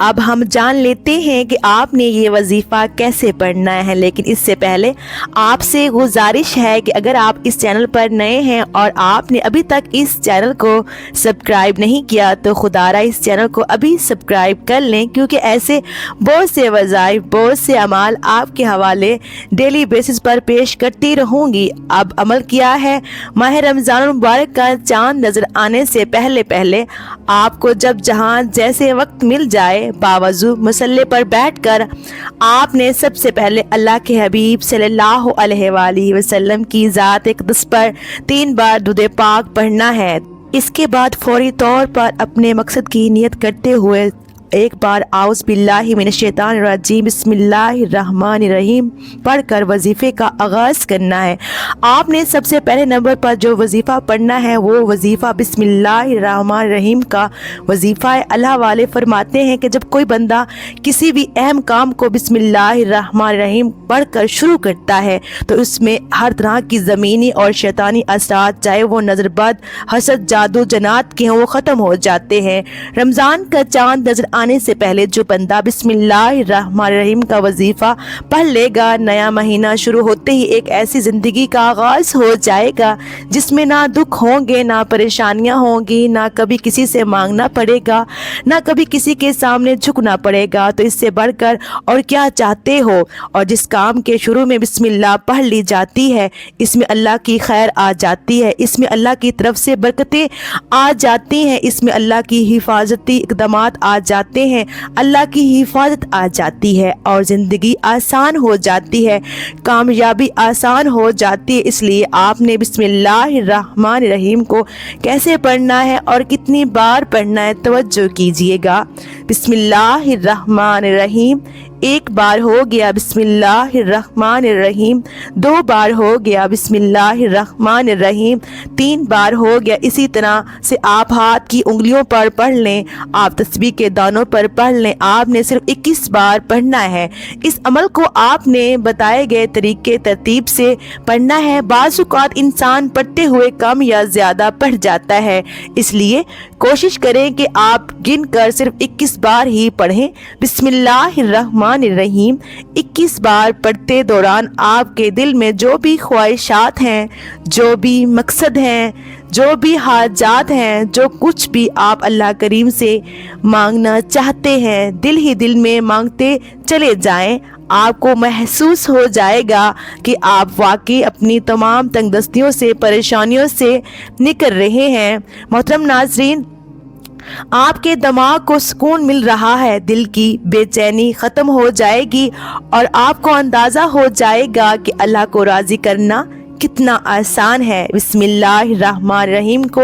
اب ہم جان لیتے ہیں کہ آپ نے یہ وظیفہ کیسے پڑھنا ہے، لیکن اس سے پہلے آپ سے گزارش ہے کہ اگر آپ اس چینل پر نئے ہیں اور آپ نے ابھی تک اس چینل کو سبسکرائب نہیں کیا تو خدا را اس چینل کو ابھی سبسکرائب کر لیں، کیونکہ ایسے بہت سے وظائف، بہت سے اعمال آپ کے حوالے ڈیلی بیسس پر پیش کرتی رہوں گی۔ اب عمل کیا ہے، ماہ رمضان المبارک کا چاند نظر آنے سے پہلے آپ کو جب جہاں جیسے وقت مل جائے باوضو مصلی پر بیٹھ کر آپ نے سب سے پہلے اللہ کے حبیب صلی اللہ علیہ وآلہ وسلم کی ذات اقدس پر 3 بار درود پاک پڑھنا ہے۔ اس کے بعد فوری طور پر اپنے مقصد کی نیت کرتے ہوئے ایک بار اعوذ باللہ من الشیطان الرجیم بسم اللہ الرحمن الرحیم پڑھ کر وظیفے کا آغاز کرنا ہے۔ آپ نے سب سے پہلے نمبر پر جو وظیفہ پڑھنا ہے وہ وظیفہ بسم اللہ الرحمن الرحیم کا وظیفہ ہے۔ اللہ والے فرماتے ہیں کہ جب کوئی بندہ کسی بھی اہم کام کو بسم اللہ الرحمن الرحیم پڑھ کر شروع کرتا ہے تو اس میں ہر طرح کی زمینی اور شیطانی اثرات، چاہے وہ نظر بد، حسد، جادو، جنات کے ہیں، وہ ختم ہو جاتے ہیں۔ رمضان کا چاند نظر آنے سے پہلے جو بندہ بسم اللہ الرحمن الرحیم کا وظیفہ پڑھ لے گا، نیا مہینہ شروع ہوتے ہی ایک ایسی زندگی کا آغاز ہو جائے گا جس میں نہ دکھ ہوں گے، نہ پریشانیاں ہوں گی، نہ کبھی کسی سے مانگنا پڑے گا، نہ کبھی کسی کے سامنے جھکنا پڑے گا۔ تو اس سے بڑھ کر اور کیا چاہتے ہو؟ اور جس کام کے شروع میں بسم اللہ پڑھ لی جاتی ہے اس میں اللہ کی خیر آ جاتی ہے، اس میں اللہ کی طرف سے برکتیں آ جاتی ہیں، اس میں اللہ کی حفاظتی اقدامات آ جاتے ہیں، اللہ کی حفاظت آ جاتی ہے اور زندگی آسان ہو جاتی ہے، کامیابی آسان ہو جاتی ہے۔ اس لیے آپ نے بسم اللہ الرحمن الرحیم کو کیسے پڑھنا ہے اور کتنی بار پڑھنا ہے، توجہ کیجئے گا۔ بسم اللہ الرحمن الرحیم 1 بار ہو گیا، بسم اللہ الرحمن الرحیم 2 بار ہو گیا، بسم اللہ الرحمن الرحیم 3 بار ہو گیا۔ اسی طرح سے آپ ہاتھ کی انگلیوں پر پڑھ لیں، آپ تسبیح کے دانوں پر پڑھ لیں۔ آپ نے صرف 21 بار پڑھنا ہے۔ اس عمل کو آپ نے بتائے گئے طریقے ترتیب سے پڑھنا ہے۔ بعض اوقات انسان پڑھتے ہوئے کم یا زیادہ پڑھ جاتا ہے، اس لیے کوشش کریں کہ آپ گن کر صرف 21 بار ہی پڑھیں۔ بسم اللہ الرحمن الرحیم 21 بار پڑھتے دوران آپ کے دل میں جو بھی خواہشات ہیں، جو بھی مقصد ہیں، جو بھی حاجات ہیں، جو کچھ بھی آپ اللہ کریم سے مانگنا چاہتے ہیں، دل ہی دل میں مانگتے چلے جائیں۔ آپ کو محسوس ہو جائے گا کہ آپ واقعی اپنی تمام تنگ دستیوں سے، پریشانیوں سے نکل رہے ہیں۔ محترم ناظرین، آپ کے دماغ کو سکون مل رہا ہے، دل کی بے چینی ختم ہو جائے گی اور آپ کو اندازہ ہو جائے گا کہ اللہ کو راضی کرنا کتنا آسان ہے۔ بسم اللہ الرحمن الرحیم کو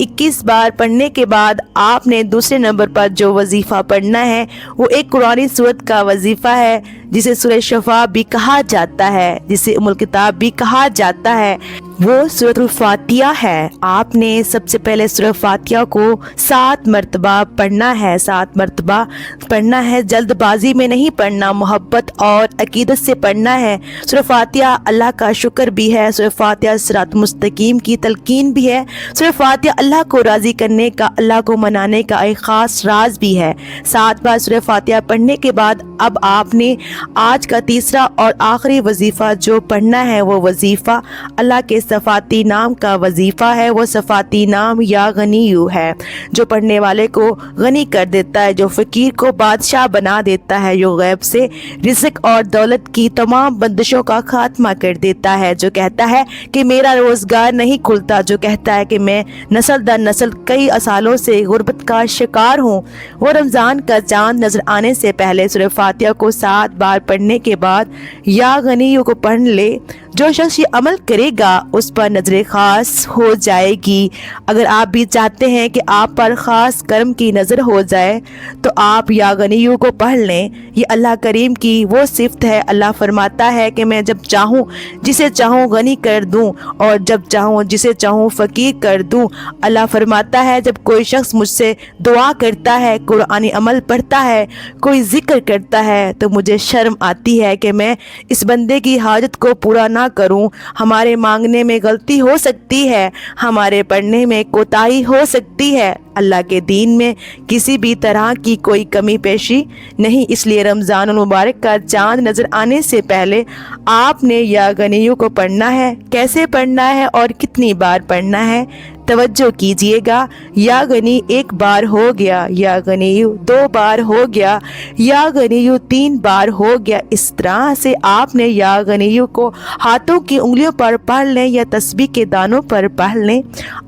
21 بار پڑھنے کے بعد آپ نے دوسرے نمبر پر جو وظیفہ پڑھنا ہے وہ ایک قرآنی سورت کا وظیفہ ہے جسے سورہ شفا بھی کہا جاتا ہے، جسے ام الکتاب بھی کہا جاتا ہے، وہ سورۃ الفاتحہ ہے۔ آپ نے سب سے پہلے سورۃ فاتحہ کو 7 مرتبہ پڑھنا ہے، 7 مرتبہ پڑھنا ہے، جلد بازی میں نہیں پڑھنا، محبت اور عقیدت سے پڑھنا ہے۔ سورۃ فاتحہ اللہ کا شکر بھی ہے، سورۃ فاتحہ صراط مستقیم کی تلقین بھی ہے، سورۃ فاتحہ اللہ کو راضی کرنے کا، اللہ کو منانے کا ایک خاص راز بھی ہے۔ 7 بار سورۃ فاتحہ پڑھنے کے بعد اب آپ نے آج کا تیسرا اور آخری وظیفہ جو پڑھنا ہے وہ وظیفہ اللہ کے صفاتی نام کا وظیفہ ہے۔ وہ صفاتی نام یا غنیو ہے جو پڑھنے والے کو غنی کر دیتا ہے، جو فقیر کو بادشاہ بنا دیتا ہے، جو غیب سے رزق اور دولت کی تمام بندشوں کا خاتمہ کر دیتا ہے، جو کہتا ہے کہ میرا روزگار نہیں کھلتا، جو کہتا ہے کہ میں نسل در نسل کئی سالوں سے غربت کا شکار ہوں۔ وہ رمضان کا چاند نظر آنے سے پہلے سورۃ فاتحہ کو 7 بار پڑھنے کے بعد یا غنیو کو پڑھ لے۔ جو شخص یہ عمل کرے گا اس پر نظر خاص ہو جائے گی۔ اگر آپ بھی چاہتے ہیں کہ آپ پر خاص کرم کی نظر ہو جائے تو آپ یا غنیو کو پڑھ لیں۔ یہ اللہ کریم کی وہ صفت ہے۔ اللہ فرماتا ہے کہ میں جب چاہوں جسے چاہوں غنی کر دوں اور جب چاہوں جسے چاہوں فقیر کر دوں۔ اللہ فرماتا ہے جب کوئی شخص مجھ سے دعا کرتا ہے، قرآنی عمل پڑھتا ہے، کوئی ذکر کرتا ہے تو مجھے شرم آتی ہے کہ میں اس بندے کی حاجت کو پورا نہ کروں۔ ہمارے مانگنے میں غلطی ہو سکتی ہے, ہمارے پڑھنے میں کوتاہی ہو سکتی ہے. اللہ کے دین میں کسی بھی طرح کی کوئی کمی پیشی نہیں, اس لیے رمضان المبارک کا چاند نظر آنے سے پہلے آپ نے یا غنیو کو پڑھنا ہے. کیسے پڑھنا ہے اور کتنی بار پڑھنا ہے؟ توجہ کیجئے گا. یا غنی ایک بار ہو گیا, یا غنیو 2 بار ہو گیا, یا غنیو 3 بار ہو گیا. اس طرح سے آپ نے یا غنیو کو ہاتھوں کی انگلیوں پر پڑھ لیں یا تسبیح کے دانوں پر پڑھ لیں.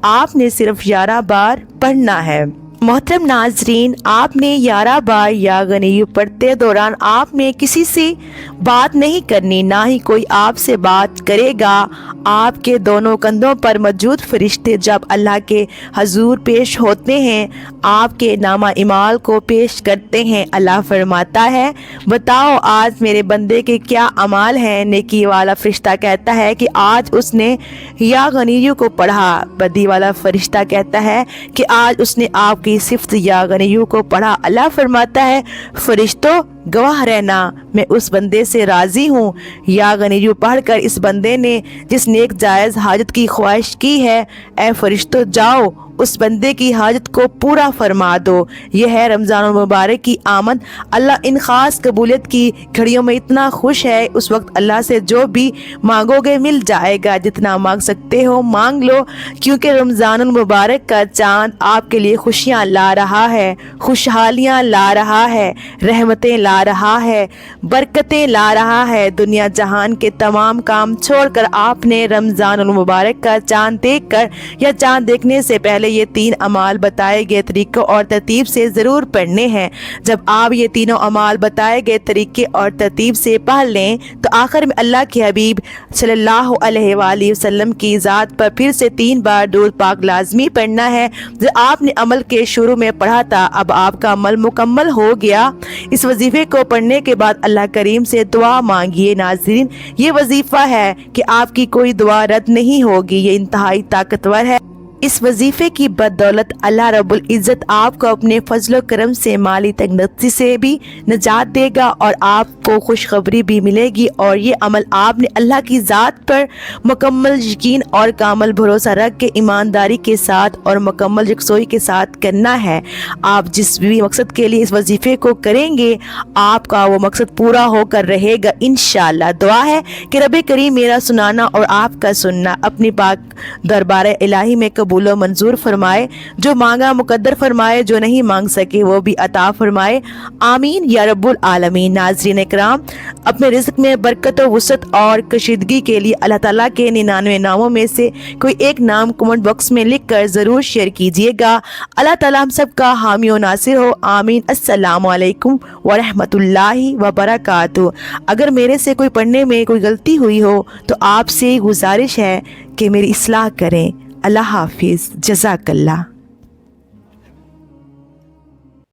آپ نے صرف 11 بار پڑھنا ہے. محترم ناظرین, آپ نے 11 بار یا غنیو پڑھتے دوران آپ نے کسی سے بات نہیں کرنی, نہ ہی کوئی آپ سے بات کرے گا. آپ کے دونوں کندھوں پر موجود فرشتے جب اللہ کے حضور پیش ہوتے ہیں, آپ کے نامہ اعمال کو پیش کرتے ہیں. اللہ فرماتا ہے, بتاؤ آج میرے بندے کے کیا اعمال ہیں؟ نیکی والا فرشتہ کہتا ہے کہ آج اس نے یا غنیو کو پڑھا. بدی والا فرشتہ کہتا ہے کہ آج اس نے آپ کی صفت یا غنیو کو پڑھا. اللہ فرماتا ہے, فرشتوں گواہ رہنا, میں اس بندے سے راضی ہوں. یا غنیو پڑھ کر اس بندے نے جس نیک جائز حاجت کی خواہش کی ہے, اے فرشتوں جاؤ اس بندے کی حاجت کو پورا فرما دو. یہ ہے رمضان المبارک کی آمد. اللہ ان خاص قبولیت کی گھڑیوں میں اتنا خوش ہے, اس وقت اللہ سے جو بھی مانگو گے مل جائے گا. جتنا مانگ سکتے ہو مانگ لو, کیونکہ رمضان المبارک کا چاند آپ کے لیے خوشیاں لا رہا ہے, خوشحالیاں لا رہا ہے, رحمتیں لا رہا ہے, برکتیں لا رہا ہے. دنیا جہان کے تمام کام چھوڑ کر آپ نے رمضان المبارک کا چاند دیکھ کر یا چاند دیکھنے سے پہلے یہ 3 اعمال بتائے گئے طریقوں اور ترتیب سے ضرور پڑھنے ہیں. جب آپ یہ تینوں اعمال بتائے گئے طریقے اور ترتیب سے پڑھ لیں تو آخر میں اللہ کے حبیب صلی اللہ علیہ وآلہ وسلم کی ذات پر پھر سے 3 بار درود پاک لازمی پڑھنا ہے. جو آپ نے عمل کے شروع میں پڑھا تھا, اب آپ کا عمل مکمل ہو گیا. اس وظیفے کو پڑھنے کے بعد اللہ کریم سے دعا مانگیے. ناظرین, یہ وظیفہ ہے کہ آپ کی کوئی دعا رد نہیں ہوگی. یہ انتہائی طاقتور ہے. اس وظیفے کی بدولت اللہ رب العزت آپ کو اپنے فضل و کرم سے مالی تنگدستی سے بھی نجات دے گا اور آپ کو خوشخبری بھی ملے گی. اور یہ عمل آپ نے اللہ کی ذات پر مکمل یقین اور کامل بھروسہ رکھ کے ایمانداری کے ساتھ اور مکمل یکسوئی کے ساتھ کرنا ہے. آپ جس بھی مقصد کے لیے اس وظیفے کو کریں گے آپ کا وہ مقصد پورا ہو کر رہے گا انشاءاللہ. دعا ہے کہ رب کریم میرا سنانا اور آپ کا سننا اپنی پاک دربار الہی میں قبول و منظور فرمائے. جو مانگا مقدر فرمائے, جو نہیں مانگ سکے وہ بھی عطا فرمائے. آمین یا رب العالمین. ناظرین اکرام, اپنے رزق میں برکت و وسعت اور کشیدگی کے لیے اللہ تعالیٰ کے 99 ناموں میں سے کوئی ایک نام کمنٹ باکس میں لکھ کر ضرور شیئر کیجیے گا. اللہ تعالیٰ ہم سب کا حامی و ناصر ہو. آمین. السلام علیکم ورحمۃ اللہ وبرکاتہ. اگر میرے سے کوئی پڑھنے میں کوئی غلطی ہوئی ہو تو آپ سے گزارش ہے کہ میری اصلاح کریں. اللہ حافظ. جزاک اللہ.